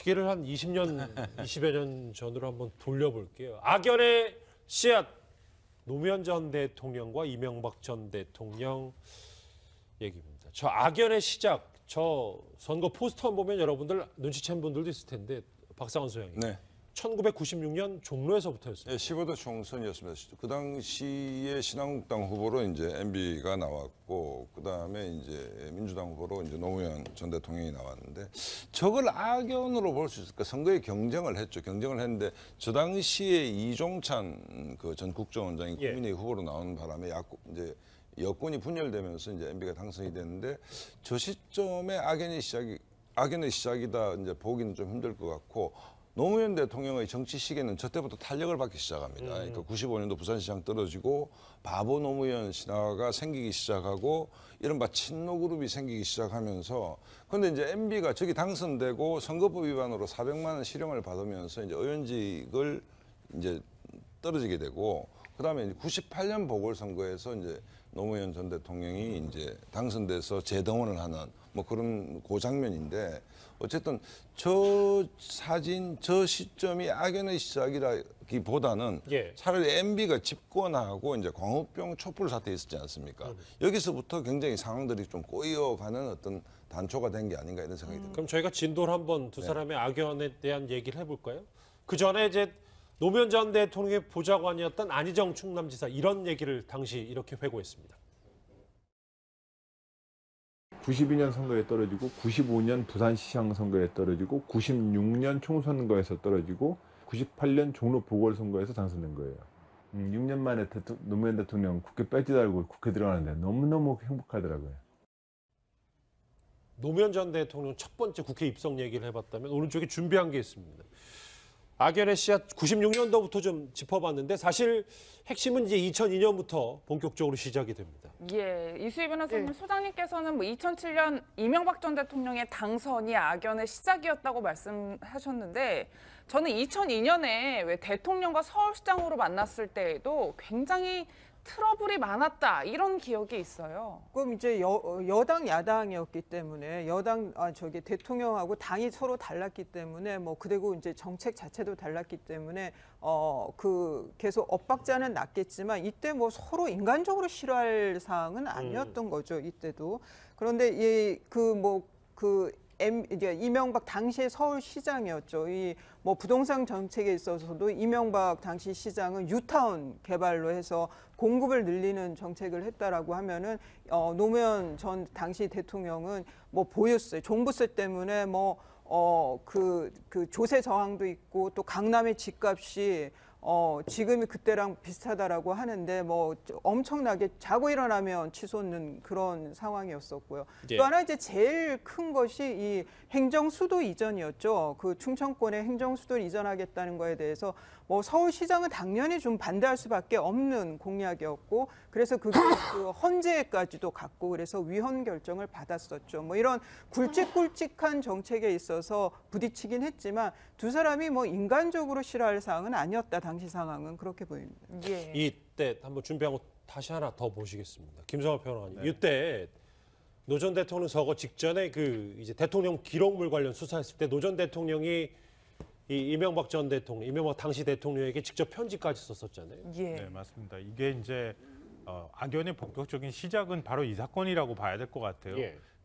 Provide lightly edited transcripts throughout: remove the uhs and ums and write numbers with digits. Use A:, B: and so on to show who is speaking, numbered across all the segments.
A: 시기를 한 20년, 20여 년 전으로 한번 돌려볼게요. 악연의 씨앗, 노무현 전 대통령과 이명박 전 대통령 얘기입니다. 저 악연의 시작, 저 선거 포스터 보면 여러분들 눈치챈 분들도 있을 텐데 박상원 소장님.
B: 네.
A: 1996년 종로에서부터였어요.
B: 네, 15대 총선이었습니다. 그 당시에 신한국당 후보로 이제 MB가 나왔고, 그 다음에 이제 민주당 후보로 이제 노무현 전 대통령이 나왔는데, 저걸 악연으로 볼 수 있을까? 선거에 경쟁을 했죠. 경쟁을 했는데, 저 당시에 이종찬 그 전 국정원장이 국민의 후보로 나오는 바람에 이제 여권이 분열되면서 이제 MB가 당선이 됐는데, 저 시점에 악연의 시작이다 이제 보기는 좀 힘들 것 같고. 노무현 대통령의 정치 시기는 저 때부터 탄력을 받기 시작합니다. 그러니까 95년도 부산시장 떨어지고 바보 노무현 신화가 생기기 시작하고 이른바 친노 그룹이 생기기 시작하면서 근데 이제 MB가 저기 당선되고 선거법 위반으로 400만 원 실형을 받으면서 이제 의원직을 이제 떨어지게 되고 그다음에 98년 보궐선거에서 이제 노무현 전 대통령이 이제 당선돼서 재동원을 하는 뭐 그런 그 장면인데 어쨌든 저 사진 저 시점이 악연의 시작이라기보다는 차라리 MB가 집권하고 이제 광우병 촛불 사태 있었지 않습니까? 여기서부터 굉장히 상황들이 좀 꼬여가는 어떤 단초가 된 게 아닌가 이런 생각이 듭니다.
A: 그럼 저희가 진도를 한번 두 사람의 악연에 대한 얘기를 해볼까요? 그 전에 이제 노무현 전 대통령의 보좌관이었던 안희정 충남지사 이런 얘기를 당시 이렇게 회고했습니다.
C: 92년 선거에 떨어지고 95년 부산시장 선거에 떨어지고 96년 총선거에서 떨어지고 98년 종로 보궐선거에서 당선된 거예요. 6년 만에 노무현 대통령 국회 배지 달고 국회 들어가는데 너무너무 행복하더라고요.
A: 노무현 전 대통령 첫 번째 국회 입성 얘기를 해봤다면 오른쪽에 준비한 게 있습니다. 악연의 씨앗 96년도부터 좀 짚어봤는데 사실 핵심은 이제 2002년부터 본격적으로 시작이 됩니다.
D: 예, 이수희 변호사님 소장님께서는 뭐 2007년 이명박 전 대통령의 당선이 악연의 시작이었다고 말씀하셨는데 저는 2002년에 왜 대통령과 서울시장으로 만났을 때에도 굉장히 트러블이 많았다 이런 기억이 있어요.
E: 그럼 이제 여당 야당이었기 때문에 대통령하고 당이 서로 달랐기 때문에 뭐 그리고 이제 정책 자체도 달랐기 때문에 계속 엇박자는 났겠지만 이때 뭐 서로 인간적으로 싫어할 사항은 아니었던 거죠 이때도. 그런데 이제 이명박 당시의 서울시장이었죠. 이 뭐 부동산 정책에 있어서도 이명박 당시 시장은 뉴타운 개발로 해서 공급을 늘리는 정책을 했다라고 하면은 노무현 전 당시 대통령은 뭐 보였어요. 종부세 때문에 그 조세 저항도 있고 또 강남의 집값이 지금이 그때랑 비슷하다라고 하는데 뭐 엄청나게 자고 일어나면 치솟는 그런 상황이었었고요. 또 하나 이제 제일 큰 것이 이 행정수도 이전이었죠. 그 충청권에 행정수도를 이전하겠다는 거에 대해서 뭐 서울시장은 당연히 좀 반대할 수밖에 없는 공약이었고 그래서 그게 그 헌재까지도 갔고 그래서 위헌 결정을 받았었죠. 뭐 이런 굵직굵직한 정책에 있어서 부딪히긴 했지만 두 사람이 뭐 인간적으로 싫어할 사항은 아니었다. 당시 상황은 그렇게 보입니다.
D: 예.
A: 이때 한번 준비한 거 다시 하나 더 보시겠습니다. 김성환 평론가님. 이때 노 전 대통령 서거 직전에 그 이제 대통령 기록물 관련 수사했을 때 노 전 대통령이 이명박 전 대통령, 이명박 당시 대통령에게 직접 편지까지 썼었잖아요.
D: 예.
F: 네, 맞습니다. 이게 이제 악연의 본격적인 시작은 바로 이 사건이라고 봐야 될 것 같아요.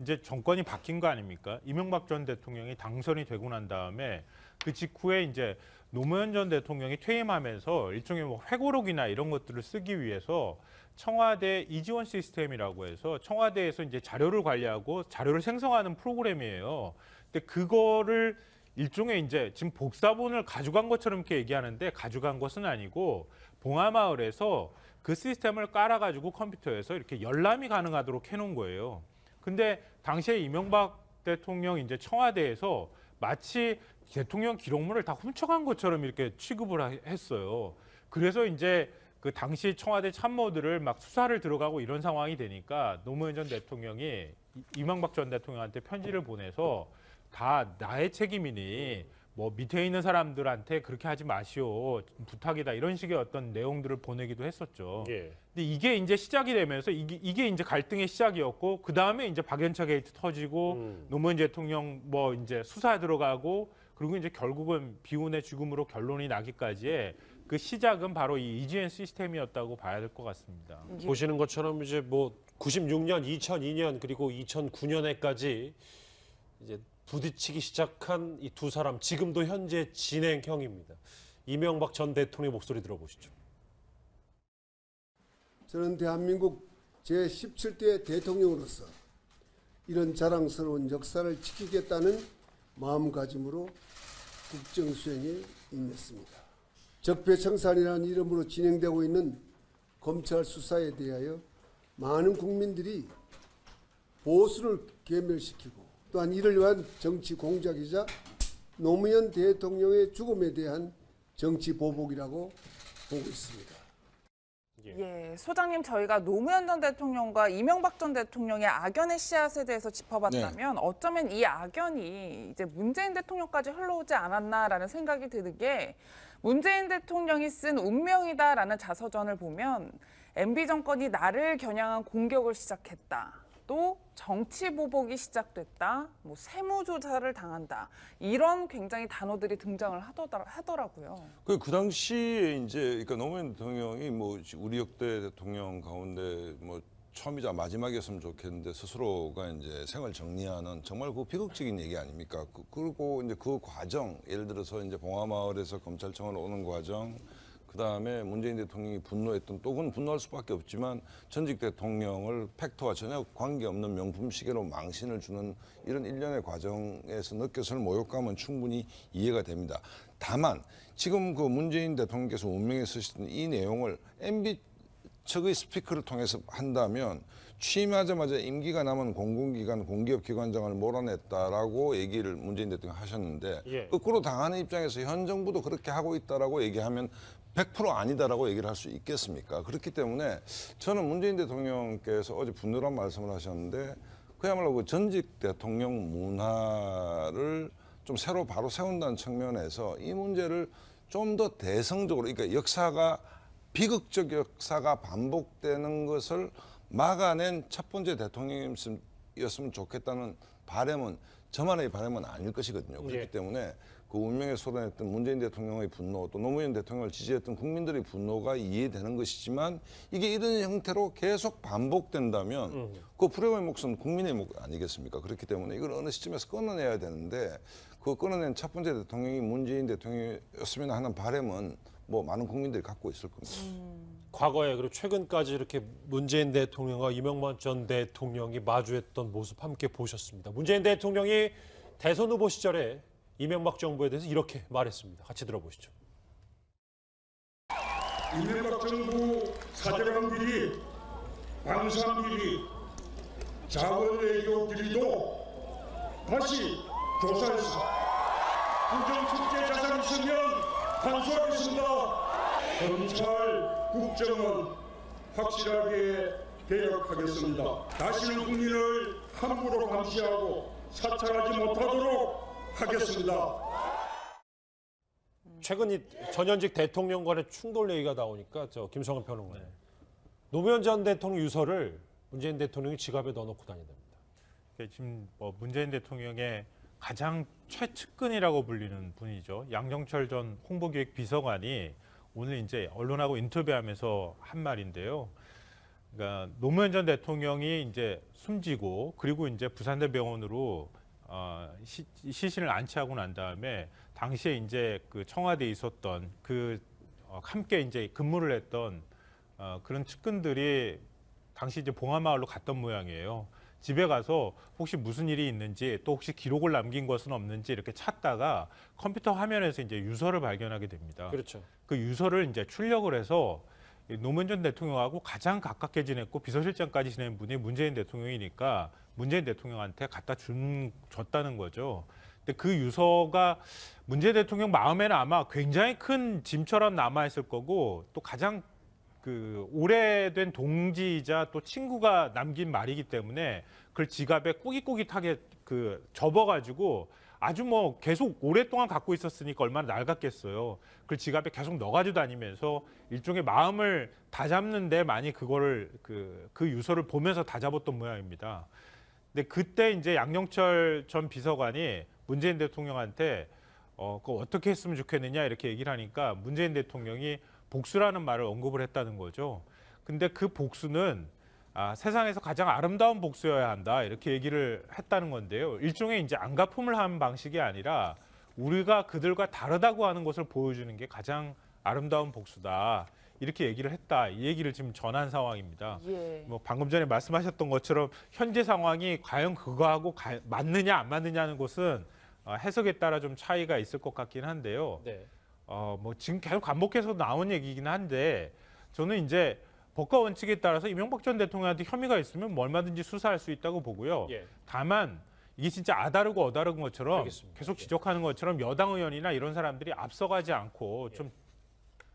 F: 이제 정권이 바뀐 거 아닙니까? 이명박 전 대통령이 당선이 되고 난 다음에 그 직후에 이제 노무현 전 대통령이 퇴임하면서 일종의 뭐 회고록이나 이런 것들을 쓰기 위해서 청와대 이지원 시스템이라고 해서 청와대에서 이제 자료를 관리하고 자료를 생성하는 프로그램이에요. 근데 그거를 일종의 이제 지금 복사본을 가져간 것처럼 이렇게 얘기하는데 가져간 것은 아니고 봉하마을에서 그 시스템을 깔아가지고 컴퓨터에서 이렇게 열람이 가능하도록 해놓은 거예요. 근데 당시에 이명박 대통령 이제 청와대에서 마치 대통령 기록물을 다 훔쳐간 것처럼 이렇게 취급을 했어요. 그래서 이제 그 당시 청와대 참모들을 막 수사를 들어가고 이런 상황이 되니까 노무현 전 대통령이 이명박 전 대통령한테 편지를 보내서 다 나의 책임이니 뭐 밑에 있는 사람들한테 그렇게 하지 마시오 부탁이다 이런 식의 어떤 내용들을 보내기도 했었죠. 근데 이게 이제 시작이 되면서 이게 이제 갈등의 시작이었고 그 다음에 이제 박연차 게이트 터지고 노무현 대통령 뭐 이제 수사 들어가고 그리고 이제 결국은 비운의 죽음으로 결론이 나기까지의 그 시작은 바로 이 EGN 시스템이었다고 봐야 될 것 같습니다.
A: 보시는 것처럼 이제 뭐 96년, 2002년 그리고 2009년에까지 이제 부딪히기 시작한 이 두 사람 지금도 현재 진행형입니다. 이명박 전 대통령 목소리 들어보시죠.
G: 저는 대한민국 제17대 대통령으로서 이런 자랑스러운 역사를 지키겠다는 마음가짐으로 국정 수행에 임했습니다. 적폐청산이라는 이름으로 진행되고 있는 검찰 수사에 대하여 많은 국민들이 보수를 괴멸시키고 또한 이를 위한 정치 공작이자 노무현 대통령의 죽음에 대한 정치 보복이라고 보고 있습니다.
D: 예, 소장님 저희가 노무현 전 대통령과 이명박 전 대통령의 악연의 씨앗에 대해서 짚어봤다면 어쩌면 이 악연이 이제 문재인 대통령까지 흘러오지 않았나라는 생각이 드는 게 문재인 대통령이 쓴 운명이다라는 자서전을 보면 MB 정권이 나를 겨냥한 공격을 시작했다. 또 정치 보복이 시작됐다. 뭐 세무 조사를 당한다. 이런 굉장히 단어들이 등장을 하더라고요.
B: 그 당시에 이제 그러니까 노무현 대통령이 뭐 우리 역대 대통령 가운데 뭐 처음이자 마지막이었으면 좋겠는데 스스로가 이제 생을 정리하는 정말 그 비극적인 얘기 아닙니까? 그리고 이제 그 과정, 예를 들어서 이제 봉화마을에서 검찰청으로 오는 과정, 그 다음에 문재인 대통령이 분노했던 또 그건 분노할 수밖에 없지만 전직 대통령을 팩트와 전혀 관계없는 명품 시계로 망신을 주는 이런 일련의 과정에서 느껴질 모욕감은 충분히 이해가 됩니다. 다만 지금 그 문재인 대통령께서 운명에 쓰시던 이 내용을 MB 측의 스피커를 통해서 한다면 취임하자마자 임기가 남은 공공기관, 공기업기관장을 몰아냈다라고 얘기를 문재인 대통령이 하셨는데
A: 예.
B: 거꾸로 당하는 입장에서 현 정부도 그렇게 하고 있다라고 얘기하면 100% 아니다라고 얘기를 할 수 있겠습니까? 그렇기 때문에 저는 문재인 대통령께서 어제 분노란 말씀을 하셨는데 그야말로 그 전직 대통령 문화를 좀 새로 바로 세운다는 측면에서 이 문제를 좀 더 대성적으로, 그러니까 역사가 비극적 역사가 반복되는 것을 막아낸 첫 번째 대통령이었으면 좋겠다는 바람은 저만의 바람은 아닐 것이거든요. 그렇기
A: 예.
B: 때문에 그 운명에 쏟아냈던 문재인 대통령의 분노 또 노무현 대통령을 지지했던 국민들의 분노가 이해되는 것이지만 이게 이런 형태로 계속 반복된다면 그 불행의 몫은 국민의 몫 아니겠습니까? 그렇기 때문에 이걸 어느 시점에서 끊어내야 되는데 그 끊어낸 첫 번째 대통령이 문재인 대통령이었으면 하는 바람은 뭐 많은 국민들이 갖고 있을 겁니다.
A: 과거에 그리고 최근까지 이렇게 문재인 대통령과 이명박 전 대통령이 마주했던 모습 함께 보셨습니다. 문재인 대통령이 대선 후보 시절에 이명박 정부에 대해서 이렇게 말했습니다. 같이 들어보시죠.
H: 이명박 정부 사절함들이 방산비리, 자원 외교 비리도 다시 조사해서 국정축제 자산 있으면 환수하겠습니다. 검찰, 국정은 확실하게 개혁하겠습니다. 다시는 국민을 함부로 감시하고 사찰하지 못하도록 하겠습니다.
A: 최근 이 전현직 대통령 간의 충돌 얘기가 나오니까 김성환 평론가님. 노무현 전 대통령 유서를 문재인 대통령이 지갑에 넣어놓고 다닌답니다.
F: 지금 뭐 문재인 대통령의 가장 최측근이라고 불리는 분이죠. 양정철 전 홍보기획 비서관이 오늘 이제 언론하고 인터뷰하면서 한 말인데요. 그러니까 노무현 전 대통령이 이제 숨지고 그리고 이제 부산대병원으로 시신을 안치하고 난 다음에 당시에 이제 그 청와대에 있었던 그 함께 이제 근무를 했던 그런 측근들이 당시 이제 봉화마을로 갔던 모양이에요. 집에 가서 혹시 무슨 일이 있는지 또 혹시 기록을 남긴 것은 없는지 이렇게 찾다가 컴퓨터 화면에서 이제 유서를 발견하게 됩니다.
A: 그렇죠.
F: 그 유서를 이제 출력을 해서 노무현 전 대통령하고 가장 가깝게 지냈고 비서실장까지 지낸 분이 문재인 대통령이니까 문재인 대통령한테 갖다 줬다는 거죠. 근데 그 유서가 문재인 대통령 마음에는 아마 굉장히 큰 짐처럼 남아있을 거고 또 가장 그 오래된 동지이자 또 친구가 남긴 말이기 때문에 그걸 지갑에 꾸깃꾸깃하게 그 접어가지고 아주 뭐 계속 오랫동안 갖고 있었으니까 얼마나 낡았겠어요. 그걸 지갑에 계속 넣어가지고 다니면서 일종의 마음을 다잡는데 많이 그거를 그 유서를 보면서 다잡았던 모양입니다. 근데 그때 이제 양정철 전 비서관이 문재인 대통령한테 그거 어떻게 했으면 좋겠느냐 이렇게 얘기를 하니까 문재인 대통령이 복수라는 말을 언급을 했다는 거죠. 근데 그 복수는 세상에서 가장 아름다운 복수여야 한다 이렇게 얘기를 했다는 건데요. 일종의 이제 안갚음을 한 방식이 아니라 우리가 그들과 다르다고 하는 것을 보여주는 게 가장 아름다운 복수다. 이렇게 얘기를 했다. 이 얘기를 지금 전한 상황입니다.
D: 예.
F: 뭐 방금 전에 말씀하셨던 것처럼 현재 상황이 과연 그거하고 맞느냐 안 맞느냐는 것은 해석에 따라 좀 차이가 있을 것 같긴 한데요.
A: 네.
F: 뭐 지금 계속 반복해서 나온 얘기긴 한데 저는 이제 법과 원칙에 따라서 이명박 전 대통령한테 혐의가 있으면 뭐 얼마든지 수사할 수 있다고 보고요.
A: 예.
F: 다만 이게 진짜 아다르고 어다른 것처럼
A: 알겠습니다.
F: 계속
A: 예.
F: 지적하는 것처럼 여당 의원이나 이런 사람들이 앞서가지 않고 좀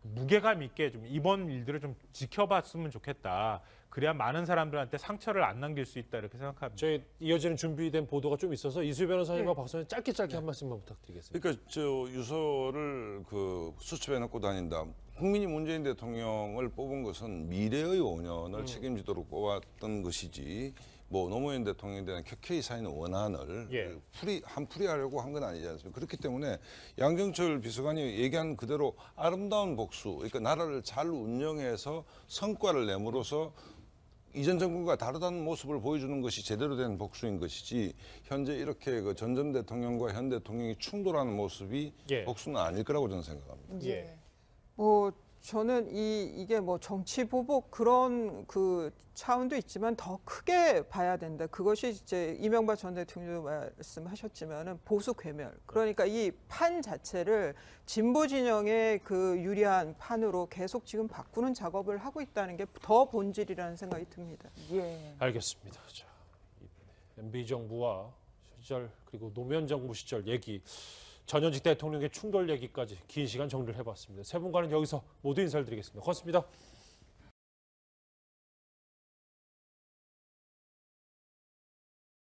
F: 무게감 있게 좀 이번 일들을 좀 지켜봤으면 좋겠다. 그래야 많은 사람들한테 상처를 안 남길 수 있다 이렇게 생각합니다.
A: 저희 이어지는 준비된 보도가 좀 있어서 이수희 변호사님과
E: 네.
A: 박사님 짧게 한 말씀만 부탁드리겠습니다.
B: 그러니까 저 유서를 그 수첩에 넣고 다닌다. 국민이 문재인 대통령을 뽑은 것은 미래의 5년을 책임지도록 뽑았던 것이지 뭐 노무현 대통령에 대한 켜켜이 쌓이는 원한을
A: 예.
B: 한풀이하려고 한 건 아니지 않습니까? 그렇기 때문에 양정철 비서관이 얘기한 그대로 아름다운 복수, 그러니까 나라를 잘 운영해서 성과를 내므로써 이전 정권과 다르다는 모습을 보여주는 것이 제대로 된 복수인 것이지 현재 이렇게 그 전 대통령과 현 대통령이 충돌하는 모습이
A: 예.
B: 복수는 아닐 거라고 저는 생각합니다.
A: 예.
E: 뭐 저는 이게 뭐 정치 보복 그런 그 차원도 있지만 더 크게 봐야 된다. 그것이 이제 이명박 전 대통령도 말씀하셨지만은 보수 괴멸. 그러니까 이 판 자체를 진보 진영의 그 유리한 판으로 계속 지금 바꾸는 작업을 하고 있다는 게 더 본질이라는 생각이 듭니다.
D: 예.
A: 알겠습니다. 자, MB 정부와 시절 그리고 노무현 정부 시절 얘기, 전현직 대통령의 충돌 얘기까지 긴 시간 정리를 해봤습니다. 세 분과는 여기서 모두 인사를 드리겠습니다. 고맙습니다.